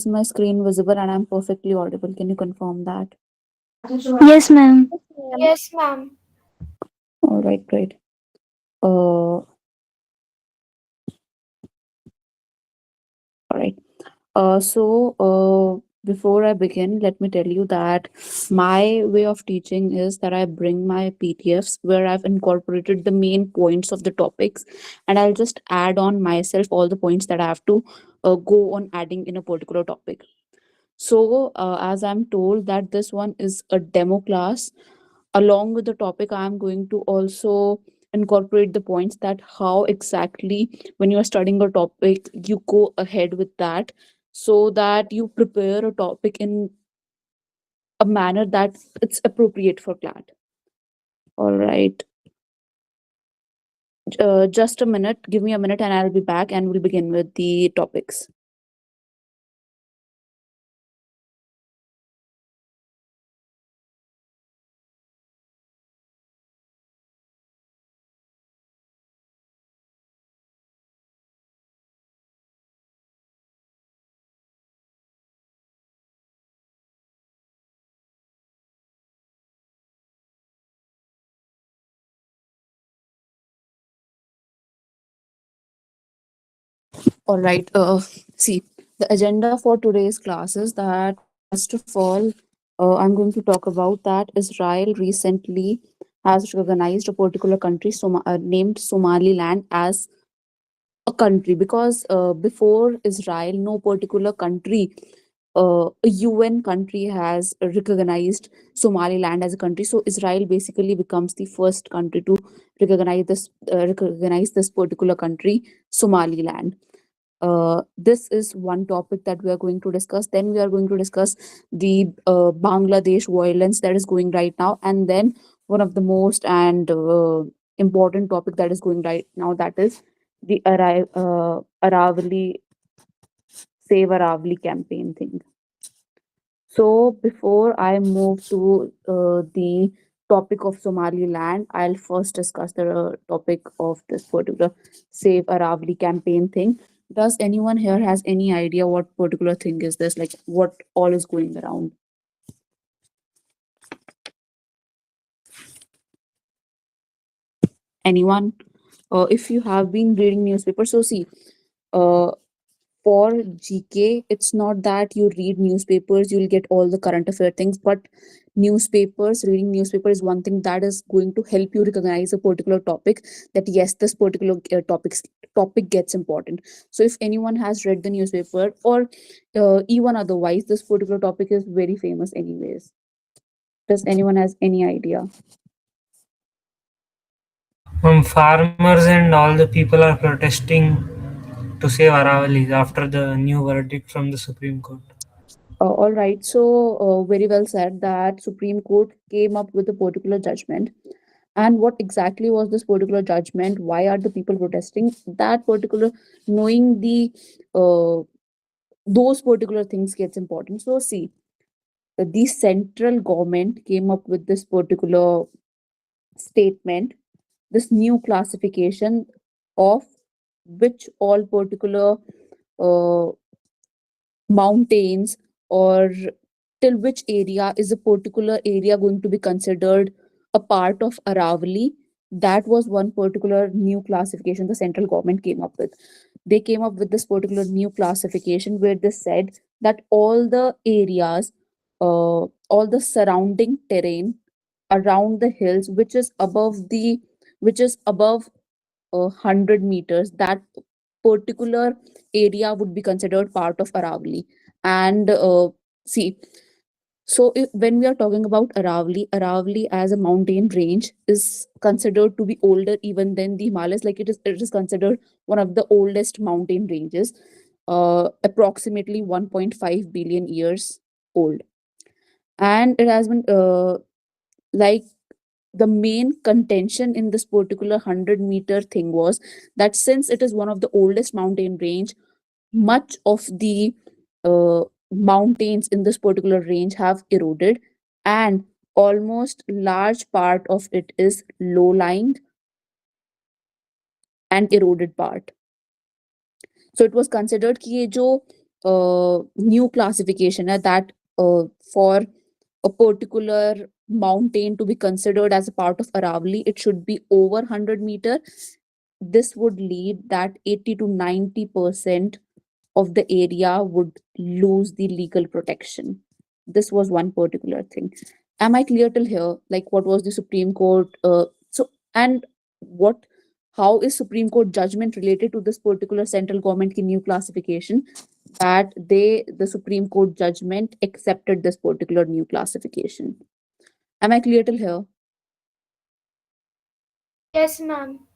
my screen visible and I'm perfectly audible? Can you confirm that? Yes, ma'am. Yes, ma'am. All right, great. All right. Before I begin, let me tell you that my way of teaching is that I bring my PDFs where I've incorporated the main points of the topics, and I'll just add on myself all the points that I have to go on adding in a particular topic. As I'm told that this one is a demo class, along with the topic, I'm going to also incorporate the points that how exactly when you are studying a topic, you go ahead with that so that you prepare a topic in a manner that it's appropriate for CLAT. All right. Just a minute. Give me a minute and I'll be back and we'll begin with the topics. All right. See, the agenda for today's class is that, first of all, I'm going to talk about that Israel recently has recognized a particular country named Somaliland as a country because before Israel, no particular country, a UN country has recognized Somaliland as a country. So Israel basically becomes the first country to recognize this particular country, Somaliland. This is one topic that we are going to discuss. Then we are going to discuss the Bangladesh violence that is going right now, and then one of the most and important topic that is going right now, that is the Aravali Save Aravali campaign thing. So before I move to the topic of Somaliland, I'll first discuss the topic of this particular Save Aravali campaign thing. Does anyone here has any idea what particular thing is this? Like what all is going around? Anyone? If you have been reading newspapers, so see, uh, for GK, it's not that you read newspapers, you'll get all the current affair things, but reading newspaper is one thing that is going to help you recognize a particular topic, that yes, this particular topic gets important. So if anyone has read the newspaper or even otherwise, this particular topic is very famous anyways. Does anyone has any idea? Farmers and all the people are protesting to save Aravallis after the new verdict from the Supreme Court. All right. Very well said that Supreme Court came up with a particular judgment. And what exactly was this particular judgment? Why are the people protesting? That particular, knowing uh, those particular things gets important. So, see, the central government came up with this particular statement, this new classification of which all particular uh, mountains or till which area is a particular area going to be considered a part of Aravali. That was one particular new classification the central government came up with. They came up with this particular new classification where they said that all the areas, all the surrounding terrain around the hills, which is above 100 meters, that particular area would be considered part of Aravali. And see, when we are talking about Aravali as a mountain range is considered to be older even than the Himalayas. Like it is considered one of the oldest mountain ranges, approximately 1.5 billion years old, and it has been like the main contention in this particular 100-meter thing was that since it is one of the oldest mountain range, much of the mountains in this particular range have eroded, and almost large part of it is low lying and eroded part. So it was considered कि ये जो new classification that for a particular mountain to be considered as a part of Aravali, it should be over 100 meter. This would lead that 80 to 90% of the area would lose the legal protection. This was one particular thing. Am I clear till here? Like, what was the Supreme Court? And what? How is Supreme Court judgment related to this particular central government ki new classification? That the Supreme Court judgment accepted this particular new classification. Am I clear till here? Yes, ma'am.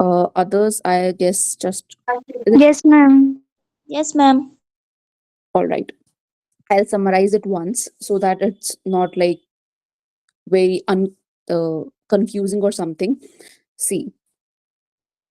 Others, I guess, just Yes, ma'am. Yes, ma'am. all right. I'll summarize it once so that it's not like very confusing or something. See,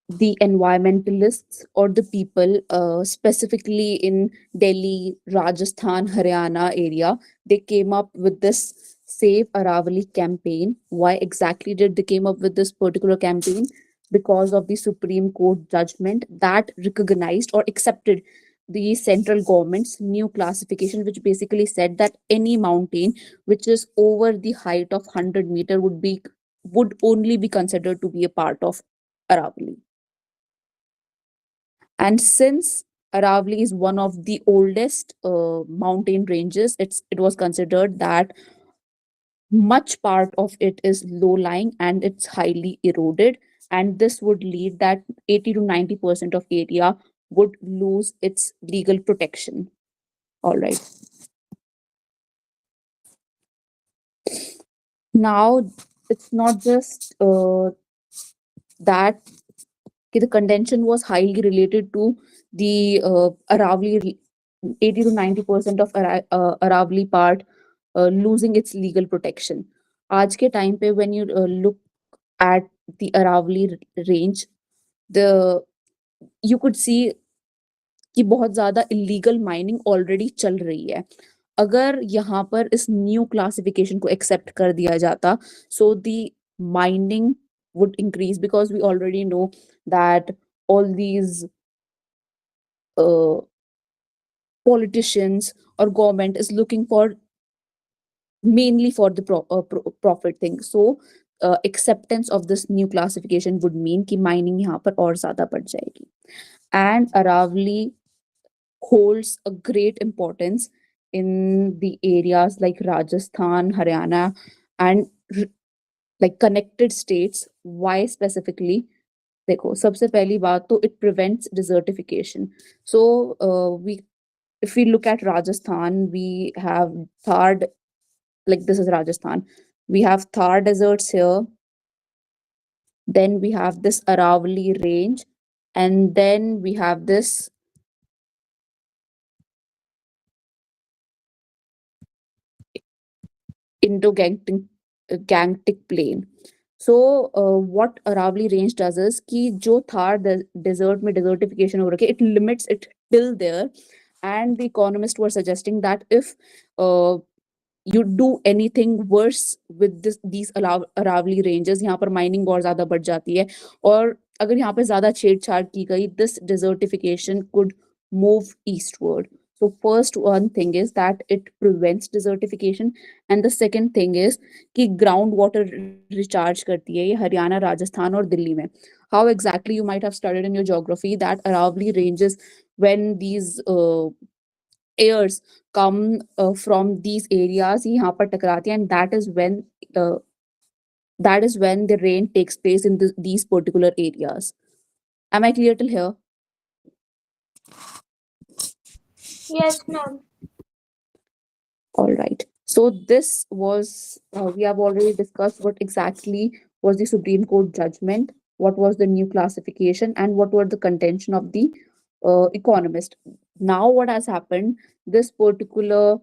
the environmentalists or the people, specifically in Delhi, Rajasthan, Haryana area, they came up with this Save Aravali campaign. Why exactly did they came up with this particular campaign? Because of the Supreme Court judgment that recognized or accepted the central government's new classification, which basically said that any mountain which is over the height of 100 meter would only be considered to be a part of Aravali. And since Aravali is one of the oldest mountain ranges, it was considered that much part of it is low lying and it's highly eroded, and this would lead that 80 to 90% of area would lose its legal protection. All right. Now, it's not just that the contention was highly related to the Aravali, 80 to 90% of Aravali part losing its legal protection. आज के time पे when you look at the Aravali range, the you could see कि बहुत ज़्यादा illegal mining already चल रही है. अगर यहाँ पर इस new classification को accept कर दिया जाता, so the mining would increase, because we already know that all these uh, politicians or government is looking for mainly for the profit thing. So acceptance of this new classification would mean कि mining यहाँ पर और ज़्यादा बढ़ जाएगी. And Aravali holds a great importance in the areas like Rajasthan, Haryana, and like connected states. Why specifically? देखो, सबसे पहली बात तो it prevents desertification. So we if we look at Rajasthan, we have Thar, like this is Rajasthan. We have Thar deserts here. Then we have this Aravali range, and then we have this Indo-Gangetic plain. So what Aravali range does is कि जो Thar desert में desertification हो रखी है, it limits it till there. And the economists were suggesting that if you do anything worse with these Aravali ranges, यहाँ पर mining और ज़्यादा बढ़ जाती है, और अगर यहाँ पे ज़्यादा छेड़छाड़ की गई, this desertification could move eastward. So first one thing is that it prevents desertification, and the second thing is कि groundwater recharge करती है ये हरियाणा, राजस्थान और दिल्ली में. How exactly? You might have studied in your geography that Aravali ranges, when these airs come from these areas, ये यहाँ पर टकराती हैं, and uh, that is when the rain takes place in these particular areas. Am I clear till here? Yes, ma'am. All right. So this was, we have already discussed what exactly was the Supreme Court judgment, what was the new classification, and what were the contention of the economist. Now what has happened, this particular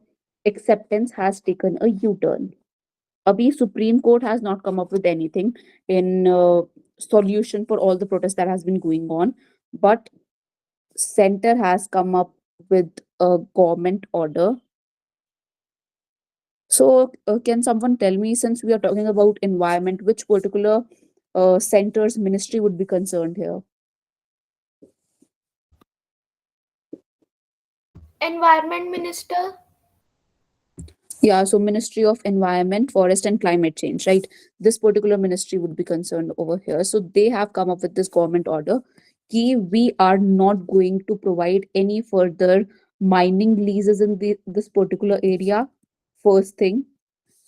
acceptance has taken a U-turn. Abhi Supreme Court has not come up with anything in solution for all the protests that has been going on, but center has come up with a government order. So, can someone tell me, since we are talking about environment, which particular center's ministry would be concerned here? Environment Minister. Yeah, so Ministry of Environment, Forest and Climate Change, right? This particular ministry would be concerned over here. So they have come up with this government order कि we are not going to provide any further mining leases in this particular area. First thing.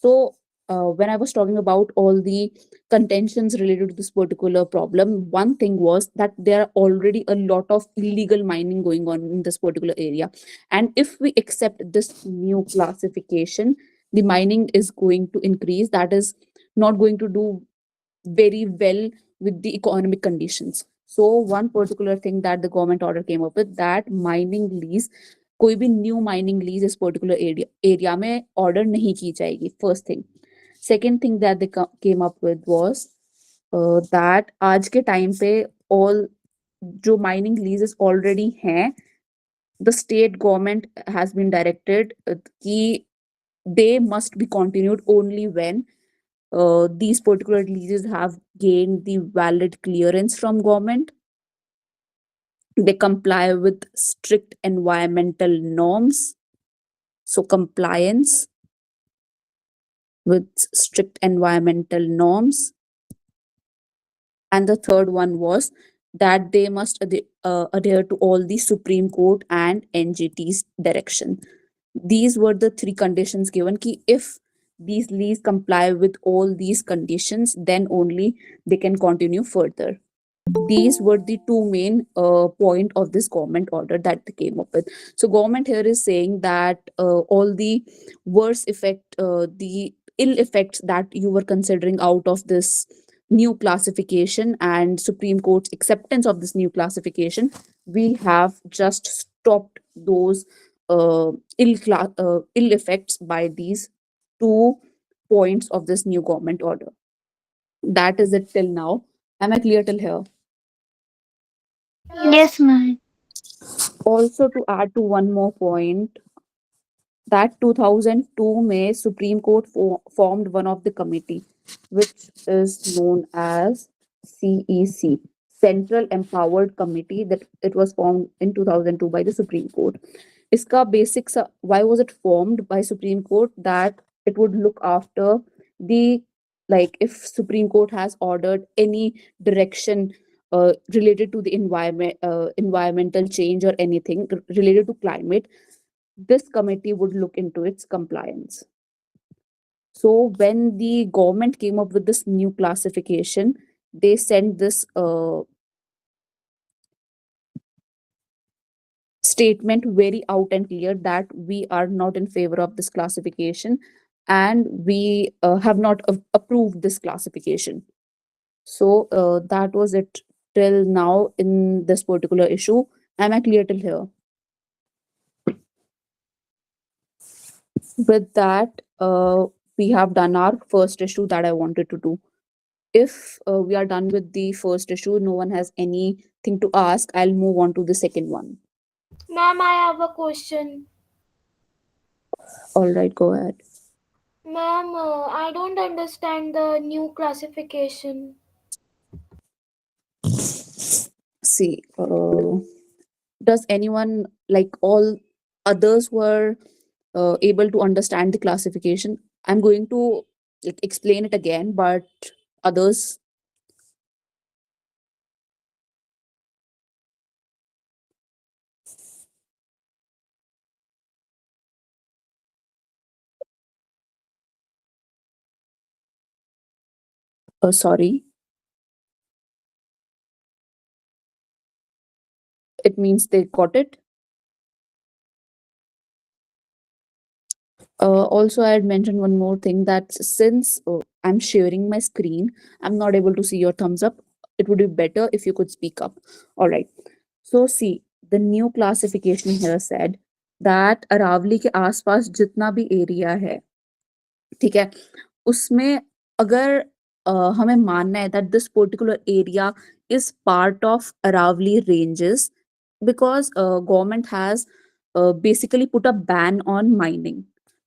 So, when I was talking about all the contentions related to this particular problem, one thing was that there are already a lot of illegal mining going on in this particular area. And if we accept this new classification, the mining is going to increase. That is not going to do very well with the economic conditions. So one particular thing that the government order came up with, that mining lease, कोई भी new mining lease इस particular area में order नहीं की जाएगी. First thing. Second thing that they came up with was that आज के time पे ऑल जो माइनिंग लीजेस ऑलरेडी हैं, the state government has been directed कि they must be continued only when these particular leases have gained the valid clearance from government. They comply with strict environmental norms. So compliance with strict environmental norms. And the third one was that they must adhere to all the Supreme Court and NGT's direction. These were the three conditions given ki if these leases comply with all these conditions, then only they can continue further. These were the two main point of this government order that they came up with. So government here is saying that all the worst effect, the ill effects that you were considering out of this new classification and Supreme Court's acceptance of this new classification, we have just stopped those ill effects by these 2 points of this new government order. That is it till now. Am I clear till here? Yes, ma'am. Also, to add to one more point, that 2002 May Supreme Court formed one of the committee, which is known as CEC, Central Empowered Committee, that it was formed in 2002 by the Supreme Court. Iska basic why was it formed by Supreme Court? That it would look after the, like, if Supreme Court has ordered any direction related to the environmental change or anything related to climate, this committee would look into its compliance. So when the government came up with this new classification, they sent this statement very out and clear that we are not in favor of this classification and we have not approved this classification. So that was it till now in this particular issue. Am I clear till here? With that, we have done our first issue that I wanted to do. If we are done with the first issue, no one has anything to ask, I'll move on to the second one. Ma'am, I have a question. All right, go ahead. Ma'am, I don't understand the new classification. See, does anyone, like all others were able to understand the classification? I'm going to like explain it again, but others. Sorry. It means they got it. Also, I had mentioned one more thing, that since I'm sharing my screen, I'm not able to see your thumbs up. It would be better if you could speak up. All right. So see, the new classification here said that Aravalli के आसपास जितना भी area है, ठीक है, उसमें अगर हमें मानना है that this particular area is part of Aravali ranges, because government has basically put a ban on mining,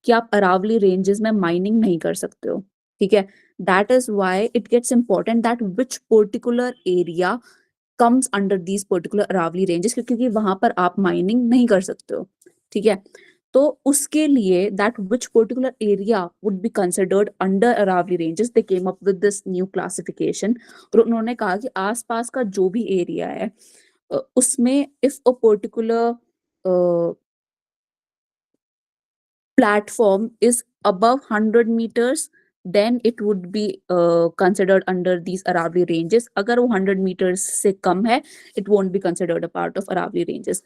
कि आप अरावली रेंजेस में माइनिंग नहीं कर सकते हो, ठीक है. That is why it gets important that which particular area comes under these particular Aravalli ranges, क्योंकि वहां पर आप माइनिंग नहीं कर सकते हो, ठीक है, तो उसके लिए that which particular area would be considered under Aravalli ranges, they came up with this new classification. और उन्होंने कहा कि आसपास का जो भी एरिया है उसमें if a particular platform is above 100 meters, then it would be considered under these Aravali ranges. Agar wo 100 meters se kam hai, it won't be considered a part of Aravali ranges.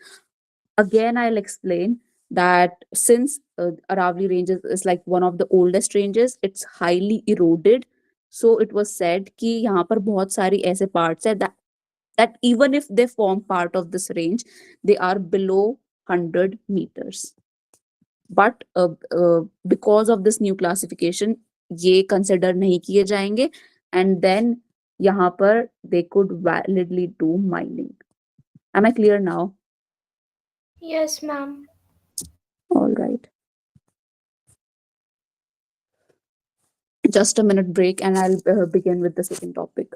Again, I'll explain that since Aravali ranges is like one of the oldest ranges, it's highly eroded. So it was said कि यहाँ पर बहुत सारी ऐसे parts है that even if they form part of this range, they are below 100 meters. But because of this new classification, ये consider नहीं किए जाएंगे, and then यहाँ पर they could validly do mining. Am I clear now? Yes, ma'am. All right. Just a minute break and I'll begin with the second topic.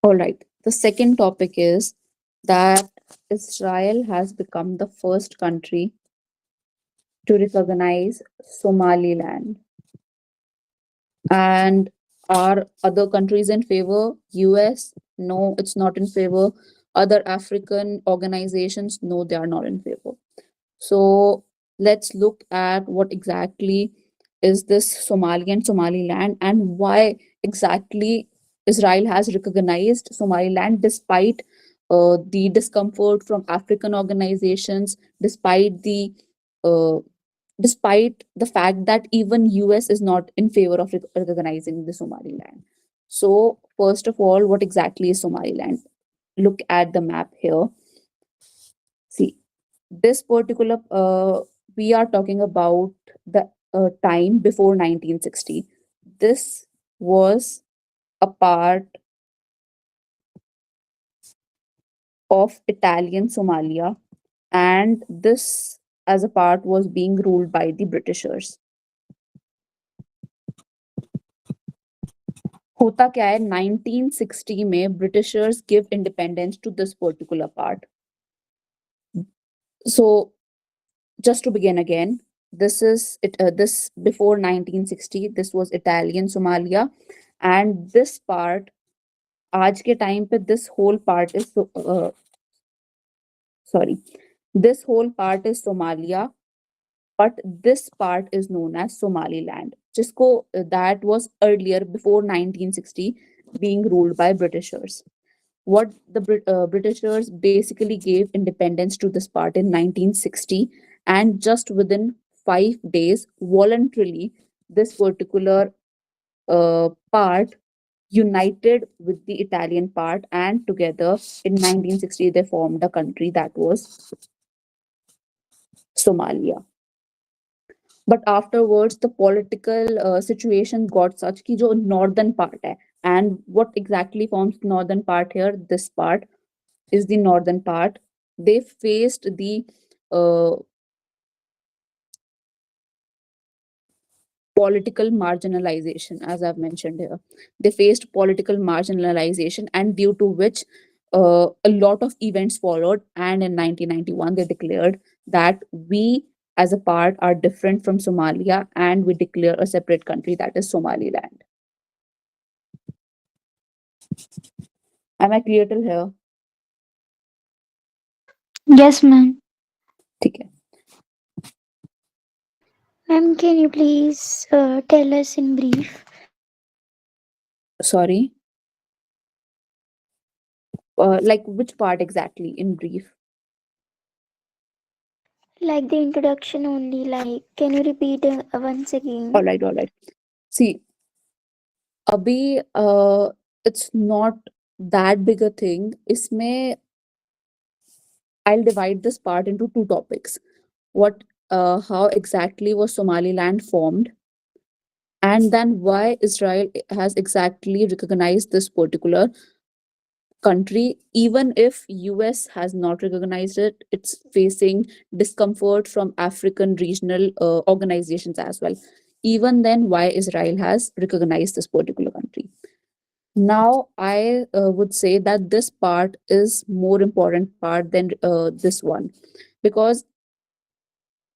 All right. The second topic is that Israel has become the first country to recognize Somaliland. And are other countries in favor? US? No, it's not in favor. Other African organizations? No, they are not in favor. So let's look at what exactly is this Somaliland and why exactly Israel has recognized Somaliland despite the discomfort from African organizations, uh, despite the fact that even US is not in favor of recognizing the Somaliland. So first of all, what exactly is Somaliland? Look at the map here. See, this particular we are talking about the time before 1960. This was a part of Italian Somalia, and this as a part was being ruled by the Britishers. होता क्या है, 1960 में Britishers give independence to this particular part. So just to begin again, this is it. This before 1960, this was Italian Somalia, and this part, आज के time पे this whole part is this whole part is Somalia, but this part is known as Somaliland, जिसको that was earlier before 1960 being ruled by Britishers. What the Britishers basically gave independence to this part in 1960, and just within 5 days, voluntarily, this particular part united with the Italian part, and together in 1960 they formed a country that was Somalia. But afterwards, the political situation got such कि जो northern part है, and what exactly forms northern part here? This part is the northern part. They faced the political marginalization, as I've mentioned here. They faced political marginalization, and due to which a lot of events followed. And in 1991, they declared that we, as a part, are different from Somalia, and we declare a separate country that is Somaliland. Am I clear till here? Yes, ma'am. ठीक है. Ma'am, can you please tell us in brief? Sorry. Like which part exactly in brief? Like the introduction only, like, can you repeat once again? All right. See, abhi it's not that big a thing. इसमें I'll divide this part into two topics. How exactly was Somaliland formed, and then why Israel has exactly recognized this particular country. Even if US has not recognized it, it's facing discomfort from African regional organizations as well. Even then, why Israel has recognized this particular country? Now I would say that this part is more important part than this one, because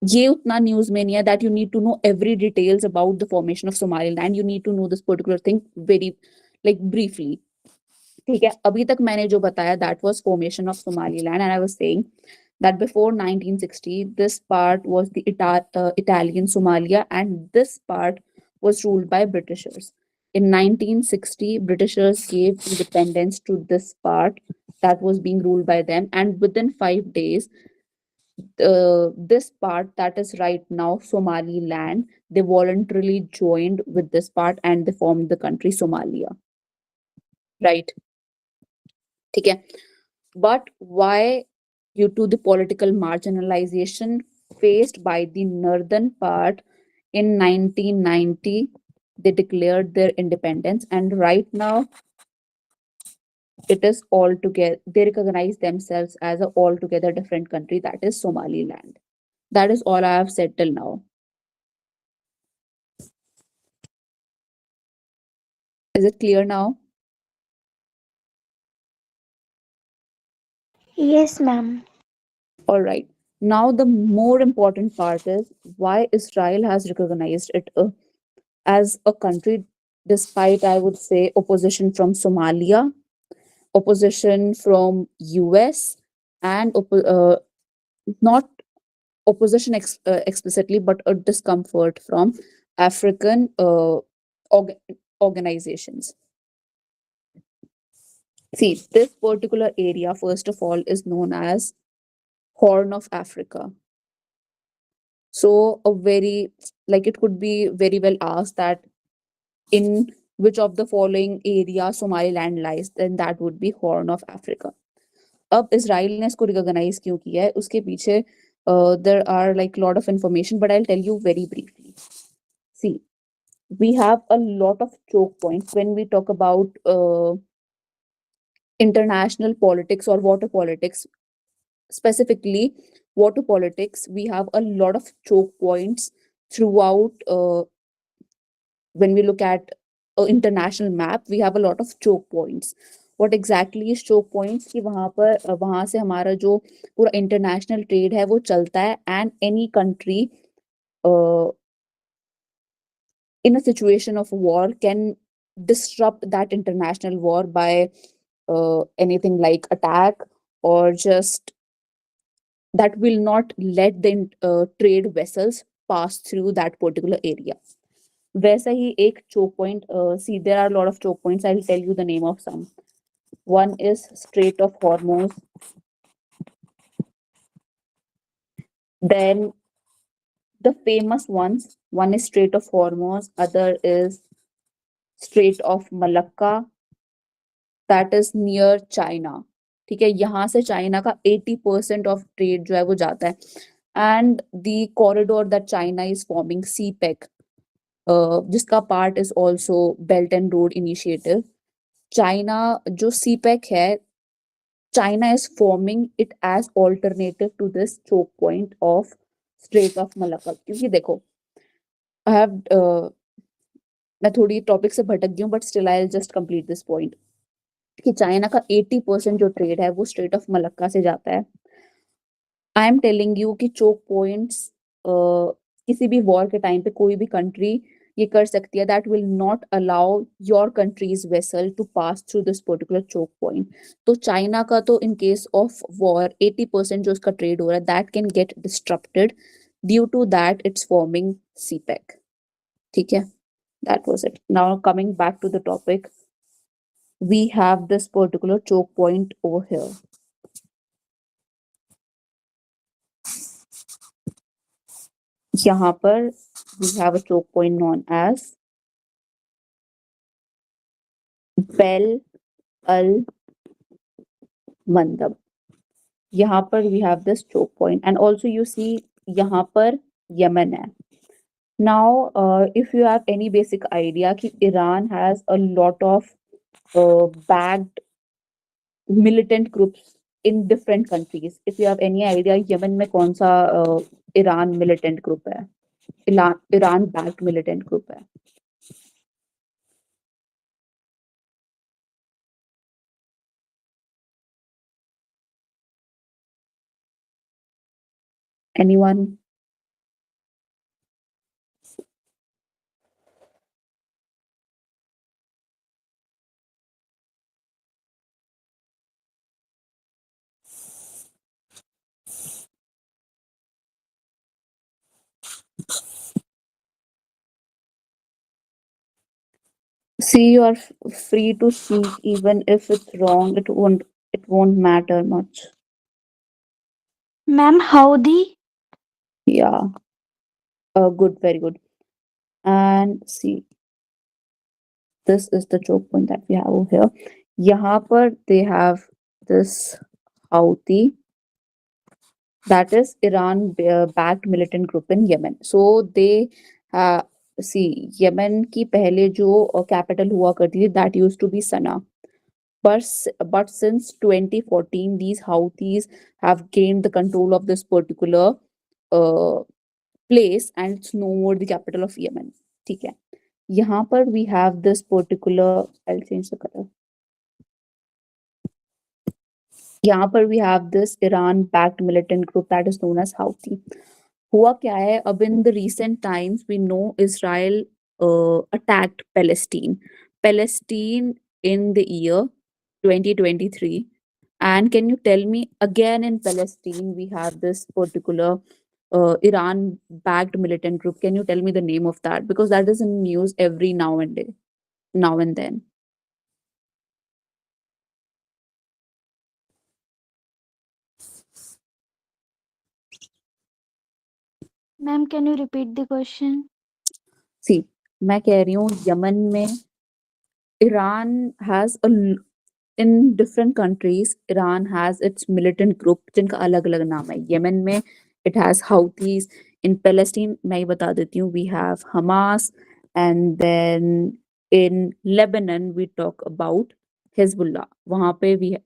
ये उतना news में नहीं है that you need to know every details about the formation of Somaliland. You need to know this particular thing very like briefly. ठीक है, अभी तक मैंने जो बताया that was formation of Somaliland, and I was saying that before 1960 this part was the Italian Somalia, and this part was ruled by Britishers. In 1960 Britishers gave independence to this part that was being ruled by them, and within 5 days this part that is right now Somaliland, they voluntarily joined with this part and they formed the country Somalia. Right. Okay. But why, due to the political marginalization faced by the northern part in 1990, they declared their independence, and right now it is altogether, they recognize themselves as a altogether different country, that is Somaliland. That is all I have said till now. Is it clear now? Yes, ma'am. All right. Now, the more important part is why Israel has recognized it as a country, despite, I would say, opposition from Somalia, opposition from US, and not opposition explicitly, but a discomfort from African organizations. See, this particular area, first of all, is known as Horn of Africa. So, a very, like, it could be very well asked that in which of the following area Somaliland lies, then that would be Horn of Africa. अब Israel ने इसको recognise क्यों किया है, उसके पीछे there are like lot of information, but I'll tell you very briefly. See, we have a lot of choke points when we talk about international politics or water politics. Specifically, water politics, we have a lot of choke points throughout. When we look at an international map, we have a lot of choke points. What exactly is choke points? कि वहां पर वहां से हमारा जो पूरा international trade है वो चलता है, and any country in a situation of war can disrupt that international war by anything like attack, or just that will not let the trade vessels pass through that particular area. वैसा ही एक choke point, see, there are a lot of choke points. I'll tell you the name of some. One is Strait of Hormuz. Then the famous ones, one is Strait of Hormuz, other is Strait of Malacca, that is near China. ठीक है, यहाँ से China का 80% of trade जो है वो जाता है, and the corridor that China is forming, CPEC, जिसका part is also belt and road initiative. China जो सीपेक है, China is forming it as alternative to this choke point of strait of Malacca. क्योंकि देखो, I have मैं थोड़ी topic से भटक गई हूँ, but still I will just complete this point कि चाइना का 80% जो ट्रेड है वो स्ट्रेट ऑफ मलक्का से जाता है. आई एम टेलिंग यू कि चोक पॉइंट्स किसी भी वॉर के टाइम पे कोई भी कंट्री ये कर सकती है, that will not allow your countries vessel to pass through this particular choke point. तो चाइना का तो इन केस ऑफ वॉर 80% जो उसका ट्रेड हो रहा है that can get disrupted due to that it's forming CPEC. ठीक है, that was it. Now coming back to the topic, we have this particular choke point over here. यहाँ पर we have a choke point known as Bel al Mandab. यहाँ पर we have this choke point, and also you see यहाँ पर Yemen है. Now, if you have any basic idea कि Iran has a lot of bagged militant groups in different countries. If you have any idea, Yemen में कौन सा Iran militant group है? Iran backed militant group है. Anyone? See, you are free to speak, even if it's wrong. It won't matter much. Ma'am, Howdy? Yeah. Good, very good. And see, this is the choke point that we have over here. यहाँ पर they have this Houthi, that is Iran backed militant group in Yemen. So they see Yemen की पहले जो capital हुआ करती थी, that used to be Sana'a. But since 2014, these Houthis have gained the control of this particular uh, place, and it's no more the capital of Yemen. ठीक है. यहाँ पर we have this particular, I'll change the color. यहाँ पर we have this Iran backed militant group that is known as Houthi. हुआ क्या है, अब in the recent times we know Israel attacked Palestine in the year 2023. And can you tell me, again in Palestine we have this particular Iran backed militant group. Can you tell me the name of that, because that is in news every now and then. Ma'am, can you repeat the question? See, मैं कह रही हूँ Yemen में Iran has in different countries, Iran has its militant group जिनका अलग अलग नाम है. Yemen में it has Houthis. In Palestine मैं ही बता देती हूँ, we have Hamas. And then in Lebanon we talk about Hezbollah. वहाँ पे we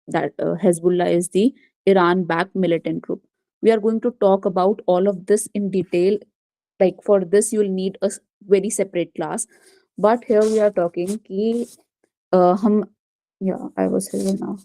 that Hezbollah is the Iran backed militant group. We are going to talk about all of this in detail. Like for this you will need a very separate class, but here we are talking कि हम yeah, I was here now.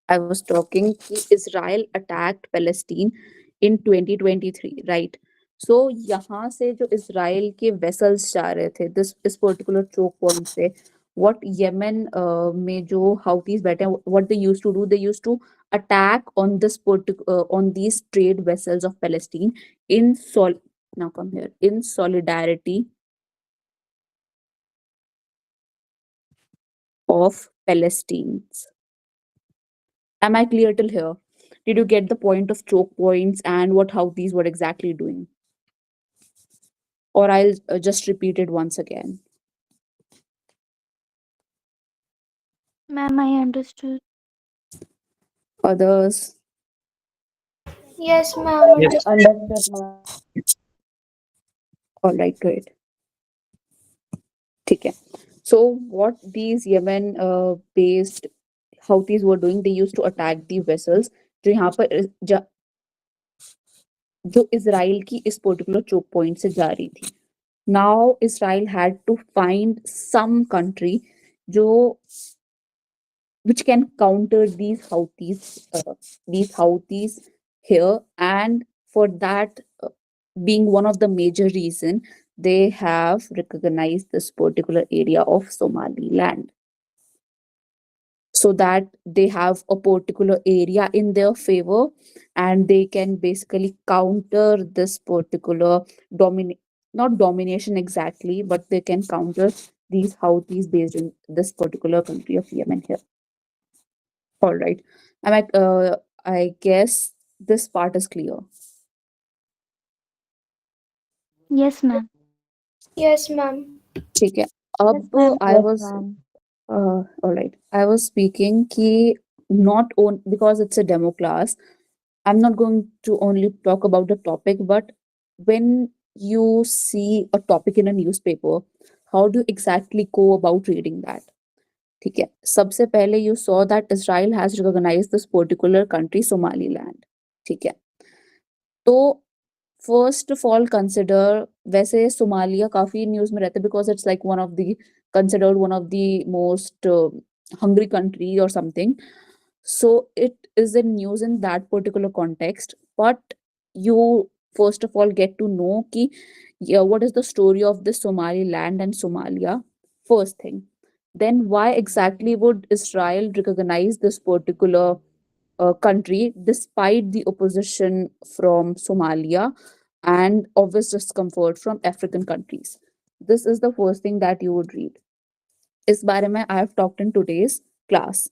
I was talking कि Israel attacked Palestine in 2023, right? So यहाँ से जो Israel के vessels जा रहे थे, this particular choke point से, what Yemen में जो Houthis बैठे हैं, what they used to do, they used to attack on on these trade vessels of Palestine now come here, in solidarity of Palestinians. Am I clear till here? Did you get the point of choke points and what Houthis were exactly doing? Or I'll just repeat it once again. Ma'am, I understood. Others? Yes, ma'am. Yes. All right, great. ठीक है. So what these Yemen based Houthis were doing, they used to attack the vessels जो यहाँ पर जो Israel की इस particular choke point से जा रही थी. Now Israel had to find some country which can counter these Houthis here, and for that being one of the major reason, they have recognized this particular area of Somaliland, so that they have a particular area in their favor, and they can basically counter this particular not domination exactly, but they can counter these Houthis based in this particular country of Yemen here. All right. I guess this part is clear. Yes, ma'am. Yes, ma'am. ठीक है. अब I was all right. I was speaking कि not on because it's a demo class. I'm not going to only talk about the topic, but when you see a topic in a newspaper, how do you exactly go about reading that? ठीक है, सबसे पहले you saw that Israel has recognized this particular country Somaliland. ठीक है, तो first of all consider, वैसे Somalia काफी news में रहता है because it's like one of the considered one of the most hungry country or something, so it is in news in that particular context. But you first of all get to know ki, yeah, what is the story of this Somaliland and Somalia, first thing. Then why exactly would Israel recognize this particular country despite the opposition from Somalia and obvious discomfort from African countries? This is the first thing that you would read. इस बारे में I have talked in today's class.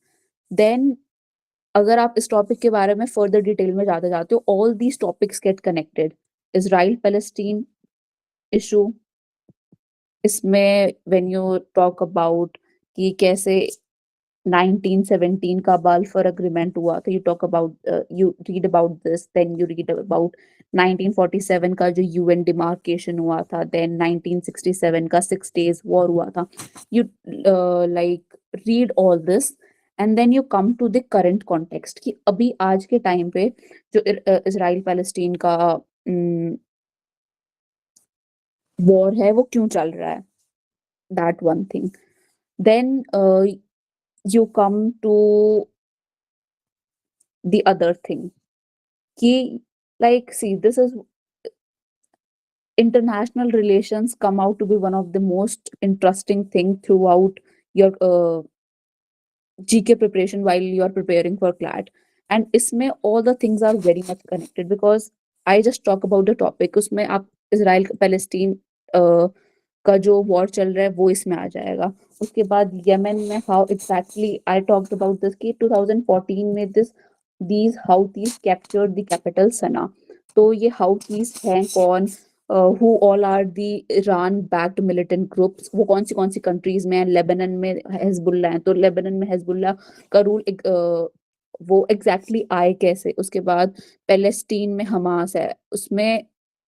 Then अगर आप इस topic के बारे में further detail में जाते जाते हो, all these topics get connected. Israel Palestine issue, इसमें when you talk about कि कैसे 1917 का बाल्फोर अग्रीमेंट हुआ था, you talk about you read about this, then you read about 1947 का जो UN demarcation हुआ था, then 1967 का 6 days war हुआ था. You like read all this and then you come to the current context कि अभी आज के टाइम पे जो इजराइल पैलेस्टीन का वॉर है वो क्यों चल रहा है, that one thing. Then you come to the other thing ki, like, see, this is international relations come out to be one of the most interesting thing throughout your GK preparation while you are preparing for CLAT. And isme all the things are very much connected because I just talk about the topic, उसमें आप Israel Palestine का जो war चल रहा है वो इसमें आ जाएगा. उसके बाद यमन में how exactly I talked about this कि 2014 में these हाउथीज कैप्चर्ड द कैपिटल सना. तो ये हाउथीज हैं कौन, who all are the Iran backed militant groups, वो कौन सी कंट्रीज में है. लेबनान में हिजबुल्ला है, तो लेबनान में हिजबुल्ला का रूल वो एग्जैक्टली आए कैसे. उसके बाद पैलेस्टीन में हमास है, उसमें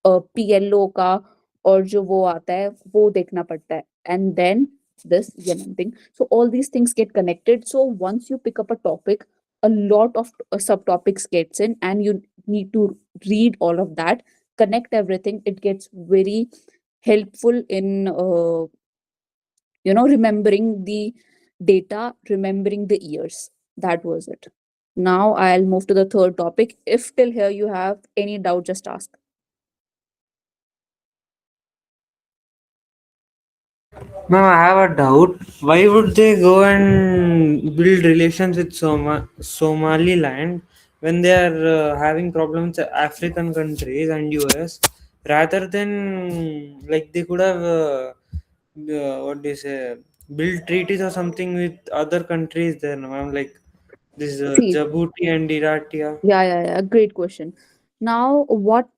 PLO का और जो वो आता है वो देखना पड़ता है. And then this Yemen thing. So all these things get connected. So once you pick up a topic, a lot of subtopics gets in and you need to read all of that, connect everything. It gets very helpful in remembering the data, remembering the years. That was it. Now I'll move to the third topic. If till here you have any doubt, just ask. Ma'am, I have a doubt. Why would they go and build relations with Somaliland when they are having problems with African countries and US, rather than like they could have what do you say, build treaties or something with other countries there, ma'am, like this See, Djibouti and Eritrea. yeah, great question. Now what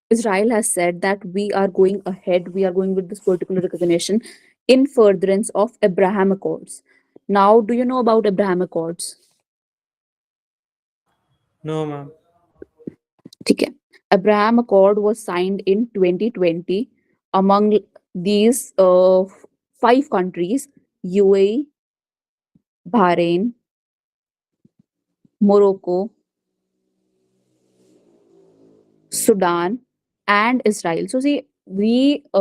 Israel has said that we are going ahead, we are going with this particular recognition in furtherance of Abraham Accords. Now, do you know about Abraham Accords? No, ma'am. Okay. Abraham Accord was signed in 2020 among these 5 countries: UAE, Bahrain, Morocco, Sudan, and Israel. So see, the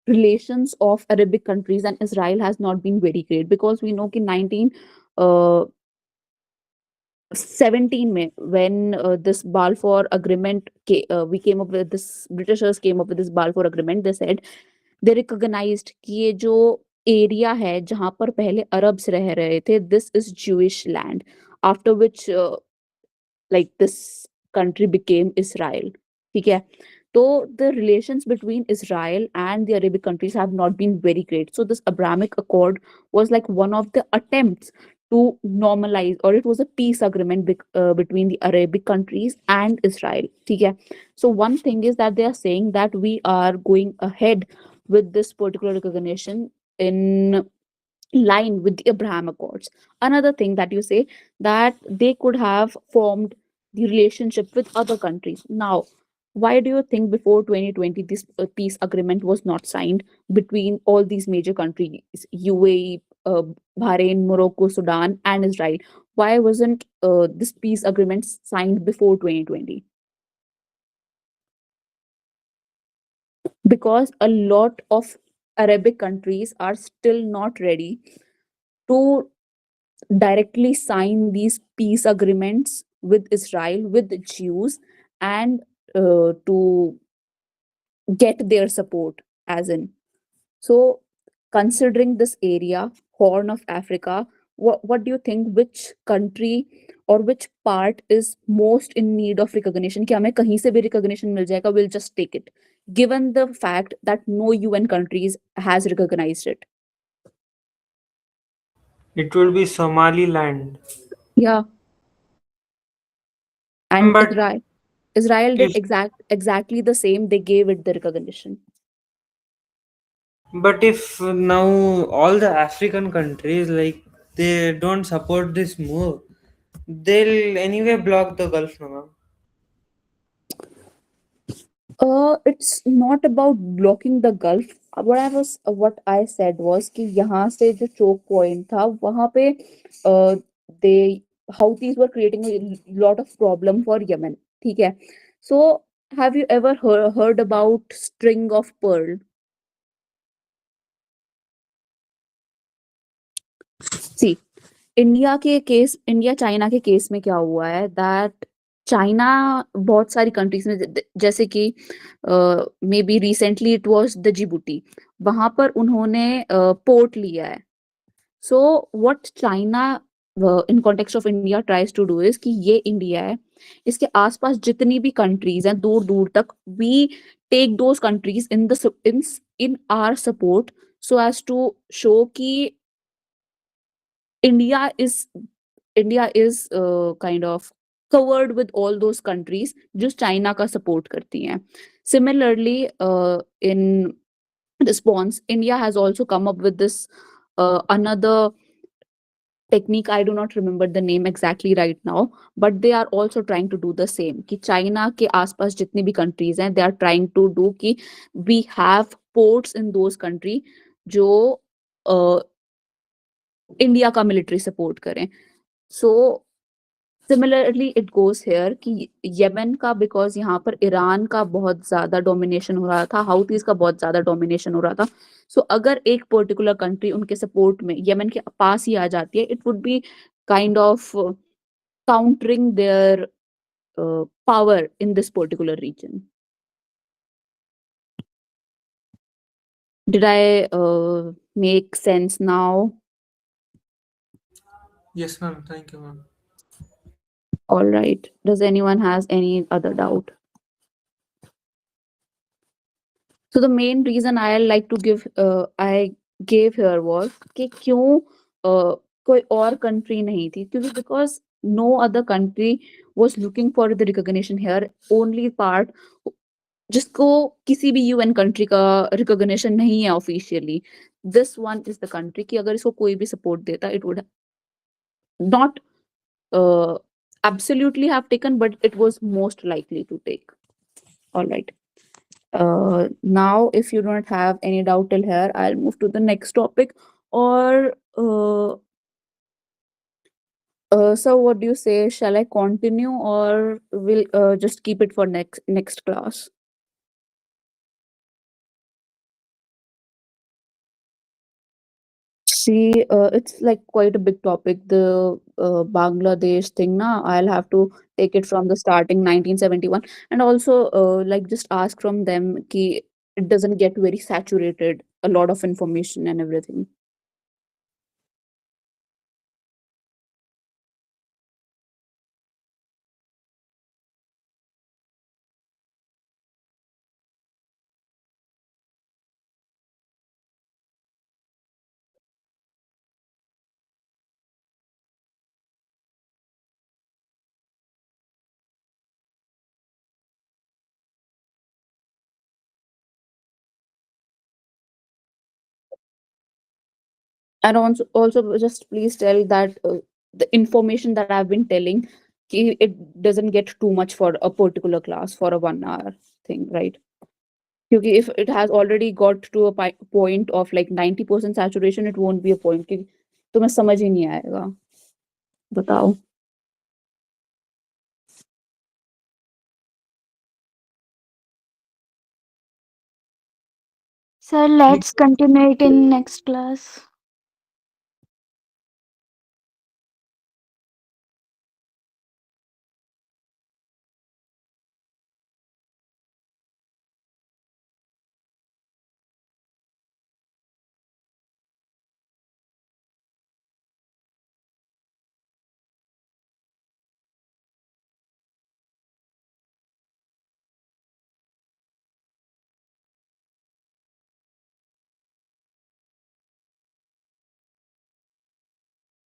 relations of Arabic countries and Israel has not been very great because we know कि 1917 में when this Balfour Agreement we came up with this, Britishers came up with this Balfour Agreement. They said they recognized कि ये जो area है जहां पर पहले Arabs रह रहे थे, this is Jewish land, after which like this country became Israel. ठीक है, so the relations between Israel and the Arabic countries have not been very great. So this Abrahamic Accord was like one of the attempts to normalize, or it was a peace agreement between the Arabic countries and Israel. ठीक है, so one thing is that they are saying that we are going ahead with this particular recognition in line with the Abraham Accords. Another thing that you say that they could have formed the relationship with other countries. Now, Why do you think before 2020 this peace agreement was not signed between all these major countries, UAE, Bahrain, Morocco, Sudan, and Israel? Why wasn't this peace agreement signed before 2020? Because a lot of Arabic countries are still not ready to directly sign these peace agreements with Israel, with the Jews, and to get their support, as in. So, considering this area, Horn of Africa, what do you think? Which country or which part is most in need of recognition? कि हमें कहीं से भी recognition मिल जाएगा, we'll just take it. Given the fact that no UN countries has recognized it. It will be Somaliland. Yeah, and But Israel did if exactly the same. They gave it the recognition. if now all the African countries like they don't support this move, they'll anyway block the Gulf now, ma'am. It's not about blocking the Gulf. What I said was कि यहाँ से जो choke point था वहाँ पे they Houthis were creating a lot of problem for Yemen. ठीक है. So have you ever heard about string of pearl? See, India China के केस में क्या हुआ है दैट चाइना बहुत सारी कंट्रीज में जैसे कि maybe recently it was the Djibouti, वहां पर उन्होंने पोर्ट लिया है. So what China in context of India tries to do is कि ये इंडिया है, इसके आसपास जितनी भी कंट्रीज हैं दूर दूर तक, we take those countries in our support so as to show कि India is India is kind of covered with all those countries जो चाइना का सपोर्ट करती हैं. Similarly, in response, India has also come up with this another technique. I do not remember the name exactly right now, but they are also trying to do the same. कि China के आसपास जितनी भी countries हैं, they are trying to do कि we have ports in those country जो India का military support करें. So similarly it goes here कि येमेन का, बिकॉज यहाँ पर ईरान का बहुत ज्यादा डोमिनेशन हो रहा था, हाउथीज का बहुत ज्यादा डोमिनेशन हो रहा था. सो अगर एक पर्टिकुलर कंट्री उनके सपोर्ट में येमेन के पास ही आ जाती है, it would be kind of countering their power in this particular region. Did I make sense now? Yes, ma'am. Thank you, ma'am. All right. Does anyone has any other doubt? So the main reason I gave here was कि क्यों कोई और country नहीं थी, क्योंकि because no other country was looking for the recognition here. Only part जिसको किसी भी UN country का recognition नहीं है officially, this one is the country कि अगर इसको कोई भी support देता, it would not uh, absolutely have taken, but it was most likely to take. All right. Now, if you don't have any doubt till here, I'll move to the next topic. Or, so what do you say? Shall I continue, or will just keep it for next class? See, it's like quite a big topic. The Bangladesh thing, na. I'll have to take it from the starting 1971, and also like just ask from them ki it doesn't get very saturated, a lot of information and everything. And also just please tell that the information that I've been telling it doesn't get too much for a particular class for a 1 hour thing, right? Because if it has already got to a point of like 90% saturation, it won't be a point. क्योंकि तुम्हें समझ ही नहीं आएगा. बताओ. Sir, let's continue it in next class.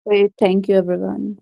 Great. Thank you, everyone.